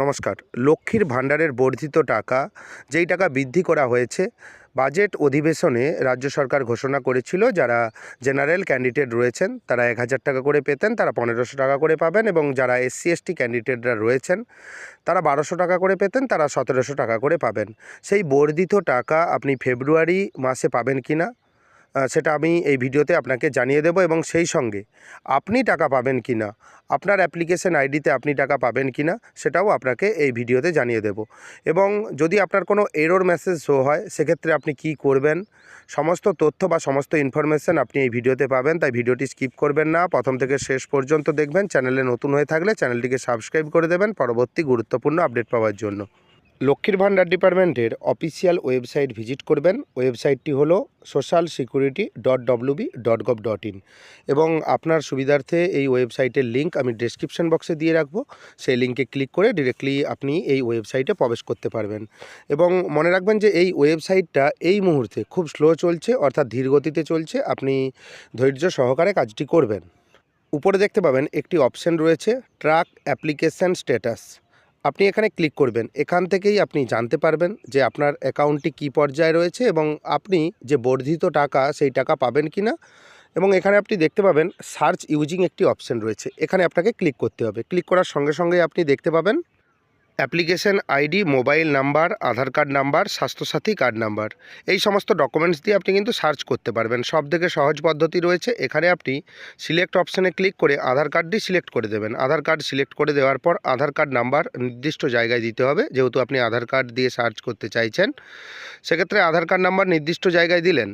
নমস্কার। লক্ষ্মীর ভাণ্ডারের বর্ধিত টাকা, যেই টাকা বৃদ্ধি করা হয়েছে, বাজেট অধিবেশনে রাজ্য সরকার ঘোষণা করেছিল যারা জেনারেল ক্যান্ডিডেট রয়েছেন তারা ১,০০০ টাকা করে পেতেন, তারা ১৫০০ টাকা করে পাবেন, এবং যারা এসসি এসটি ক্যান্ডিডেটরা রয়েছেন তারা ১২০০ টাকা করে পেতেন, তারা ১৭০০ টাকা করে পাবেন। সেই বর্ধিত টাকা আপনি ফেব্রুয়ারি মাসে পাবেন কি না সেটা আমি এই ভিডিওতে আপনাকে জানিয়ে দেব, এবং সেই সঙ্গে আপনি টাকা পাবেন কি না, আপনার অ্যাপ্লিকেশন আইডিতে আপনি টাকা পাবেন কি না সেটাও আপনাকে এই ভিডিওতে জানিয়ে দেব। এবং যদি আপনার কোনো এরর মেসেজ শো হয় সেক্ষেত্রে আপনি কি করবেন, সমস্ত তথ্য বা সমস্ত ইনফরমেশান আপনি এই ভিডিওতে পাবেন। তাই ভিডিওটি স্কিপ করবেন না, প্রথম থেকে শেষ পর্যন্ত দেখবেন। চ্যানেলে নতুন হয়ে থাকলে চ্যানেলটিকে সাবস্ক্রাইব করে দেবেন পরবর্তী গুরুত্বপূর্ণ আপডেট পাওয়ার জন্য। লক্ষ্মীর ভাণ্ডার ডিপার্টমেন্টের অফিসিয়াল ওয়েবসাইট ভিজিট করবেন। ওয়েবসাইটটি হলো socialsecurity.wb.gov.in, এবং আপনার সুবিধার্থে এই ওয়েবসাইটের লিঙ্ক আমি ডেসক্রিপশন বক্সে দিয়ে রাখবো। সেই লিঙ্কে ক্লিক করে ডিরেক্টলি আপনি এই ওয়েবসাইটে প্রবেশ করতে পারবেন। এবং মনে রাখবেন যে এই ওয়েবসাইটটা এই মুহূর্তে খুব স্লো চলছে, অর্থাৎ ধীর গতিতে চলছে। আপনি ধৈর্য সহকারে কাজটি করবেন। উপরে দেখতে পাবেন একটি অপশন রয়েছে ট্র্যাক অ্যাপ্লিকেশন স্ট্যাটাস। আপনি এখানে ক্লিক করবেন। এখান থেকেই আপনি জানতে পারবেন যে আপনার অ্যাকাউন্টটি কী পর্যায়ে রয়েছে এবং আপনি যে বর্ধিত টাকা সেই টাকা পাবেন কি না। এবং এখানে আপনি দেখতে পাবেন সার্চ ইউজিং একটি অপশন রয়েছে, এখানে আপনাকে ক্লিক করতে হবে। ক্লিক করার সঙ্গে সঙ্গে আপনি দেখতে পাবেন application ID, mobile number, Aadhaar card number, Swasthya Sathi card number, এই সমস্ত ডকুমেন্টস দিয়ে আপনি কিন্তু সার্চ করতে পারবেন। সব থেকে সহজ পদ্ধতি রয়েছে, এখানে আপনি সিলেক্ট অপশানে ক্লিক করে আধার কার্ডটি সিলেক্ট করে দেবেন। আধার কার্ড সিলেক্ট করে দেওয়ার পর আধার কার্ড নাম্বার নির্দিষ্ট জায়গায় দিতে হবে, যেহেতু আপনি আধার কার্ড দিয়ে সার্চ করতে চাইছেন। সেক্ষেত্রে আধার কার্ড নাম্বার নির্দিষ্ট জায়গায় দিলেন।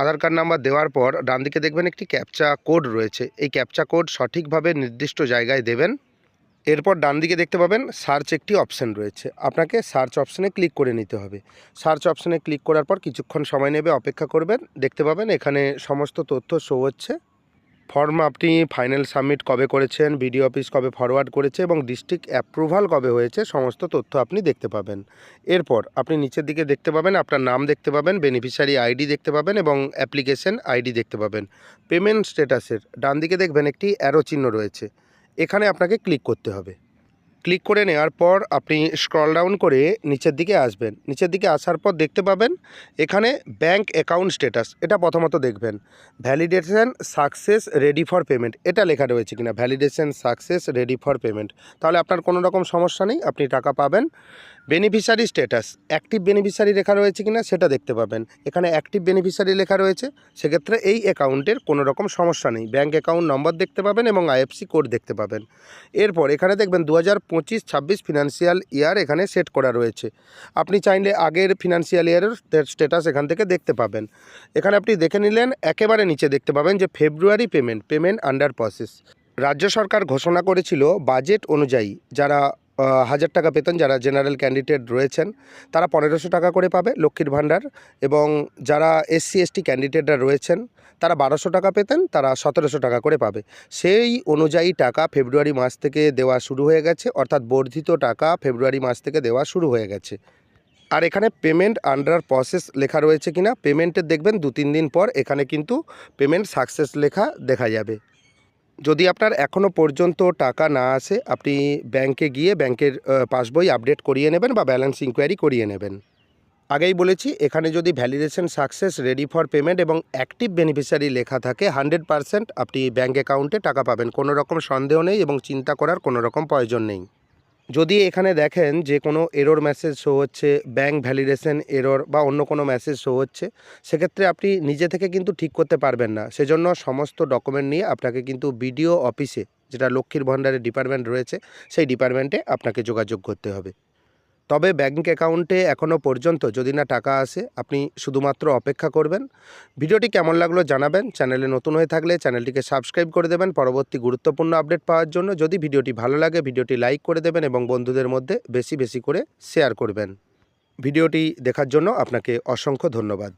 আধার কার্ড নাম্বার দেওয়ার পর ডান দিকে দেখবেন একটি ক্যাপচা কোড রয়েছে, এই ক্যাপচা কোড সঠিকভাবে নির্দিষ্ট জায়গায় দেবেন। এরপর ডান দিকে দেখতে পাবেন সার্চ একটি অপশান রয়েছে, আপনাকে সার্চ অপশানে ক্লিক করে নিতে হবে। সার্চ অপশানে ক্লিক করার পর কিছুক্ষণ সময় নেবে, অপেক্ষা করবেন। দেখতে পাবেন এখানে সমস্ত তথ্য শো হচ্ছে। ফর্ম আপনি ফাইনাল সাবমিট কবে করেছেন, বিডিও অফিস কবে ফরওয়ার্ড করেছে এবং ডিস্ট্রিক্ট অ্যাপ্রুভাল কবে হয়েছে, সমস্ত তথ্য আপনি দেখতে পাবেন। এরপর আপনি নিচের দিকে দেখতে পাবেন আপনার নাম দেখতে পাবেন, বেনিফিশিয়ারি আইডি দেখতে পাবেন এবং অ্যাপ্লিকেশন আইডি দেখতে পাবেন। পেমেন্ট স্ট্যাটাসের ডান দিকে দেখবেন একটি অ্যারো চিহ্ন রয়েছে, এখানে আপনাকে ক্লিক করতে হবে। ক্লিক করে নেওয়ার পর আপনি স্ক্রল ডাউন করে নিচের দিকে আসবেন। নিচের দিকে আসার পর দেখতে পাবেন এখানে ব্যাঙ্ক অ্যাকাউন্ট স্ট্যাটাস, এটা প্রথমত দেখবেন। Validation success ready for payment, এটা লেখা রয়েছে কিনা, validation success ready for payment, তাহলে আপনার কোনো রকম সমস্যা নেই, আপনি টাকা পাবেন। বেনিফিশিয়ারি স্ট্যাটাস, অ্যাক্টিভ বেনিফিশিয়ারি লেখা রয়েছে কিনা সেটা দেখতে পাবেন। এখানে অ্যাক্টিভ বেনিফিশিয়ারি লেখা রয়েছে, সেক্ষেত্রে এই অ্যাকাউন্টের কোনো রকম সমস্যা নেই। ব্যাঙ্ক অ্যাকাউন্ট নম্বর দেখতে পাবেন এবং আইএফসি কোড দেখতে পাবেন। এরপর এখানে দেখবেন 2025-26 ফিনান্সিয়াল ইয়ার এখানে সেট করা রয়েছে। আপনি চাইলে আগের ফিনান্সিয়াল ইয়ারের স্ট্যাটাস এখান থেকে দেখতে পাবেন। এখানে আপনি দেখে নিলেন। একেবারে নিচে দেখতে পাবেন যে ফেব্রুয়ারি পেমেন্ট আন্ডার প্রসেস। রাজ্য সরকার ঘোষণা করেছিল বাজেট অনুযায়ী যারা ১,০০০ টাকা পেতেন, যারা জেনারেল ক্যান্ডিডেট রয়েছেন তারা ১৫০০ টাকা করে পাবে লক্ষ্মীর ভাণ্ডার, এবং যারা এসসি এসটি ক্যান্ডিডেটরা রয়েছেন তারা ১২০০ টাকা পেতেন, তারা ১৭০০ টাকা করে পাবে। সেই অনুযায়ী টাকা ফেব্রুয়ারি মাস থেকে দেওয়া শুরু হয়ে গেছে, অর্থাৎ বর্ধিত টাকা ফেব্রুয়ারি মাস থেকে দেওয়া শুরু হয়ে গেছে। আর এখানে পেমেন্ট আন্ডার প্রসেস লেখা রয়েছে কিনা, পেমেন্টের দেখবেন ২-৩ দিন পর এখানে কিন্তু পেমেন্ট সাকসেস লেখা দেখা যাবে। যদি আপনার এখনও পর্যন্ত টাকা না আসে, আপনি ব্যাংকে গিয়ে ব্যাংকের পাসবই আপডেট করিয়ে নেবেন বা ব্যালেন্স ইনকোয়ারি করিয়ে নেবেন। আগেই বলেছি এখানে যদি validation success ready for payment এবং অ্যাক্টিভ বেনিফিশিয়ারি লেখা থাকে 100% আপনি ব্যাঙ্ক অ্যাকাউন্টে টাকা পাবেন, কোনো রকম সন্দেহ নেই এবং চিন্তা করার কোনো রকম প্রয়োজন নেই। যদি এখানে দেখেন যে কোনো এরর মেসেজ শো হচ্ছে, ব্যাঙ্ক ভ্যালিডেশন এরর বা অন্য কোনো মেসেজ শো হচ্ছে, সেক্ষেত্রে আপনি নিজে থেকে কিন্তু ঠিক করতে পারবেন না। সেজন্য সমস্ত ডকুমেন্ট নিয়ে আপনাকে কিন্তু বিডিও অফিসে, যেটা লক্ষ্মীর ভাণ্ডারের ডিপার্টমেন্ট রয়েছে, সেই ডিপার্টমেন্টে আপনাকে যোগাযোগ করতে হবে। তবে ব্যাঙ্ক অ্যাকাউন্টে এখনও পর্যন্ত যদি না টাকা আসে, আপনি শুধুমাত্র অপেক্ষা করবেন। ভিডিওটি কেমন লাগলো জানাবেন। চ্যানেলে নতুন হয়ে থাকলে চ্যানেলটিকে সাবস্ক্রাইব করে দেবেন পরবর্তী গুরুত্বপূর্ণ আপডেট পাওয়ার জন্য। যদি ভিডিওটি ভালো লাগে ভিডিওটি লাইক করে দেবেন এবং বন্ধুদের মধ্যে বেশি বেশি করে শেয়ার করবেন। ভিডিওটি দেখার জন্য আপনাকে অসংখ্য ধন্যবাদ।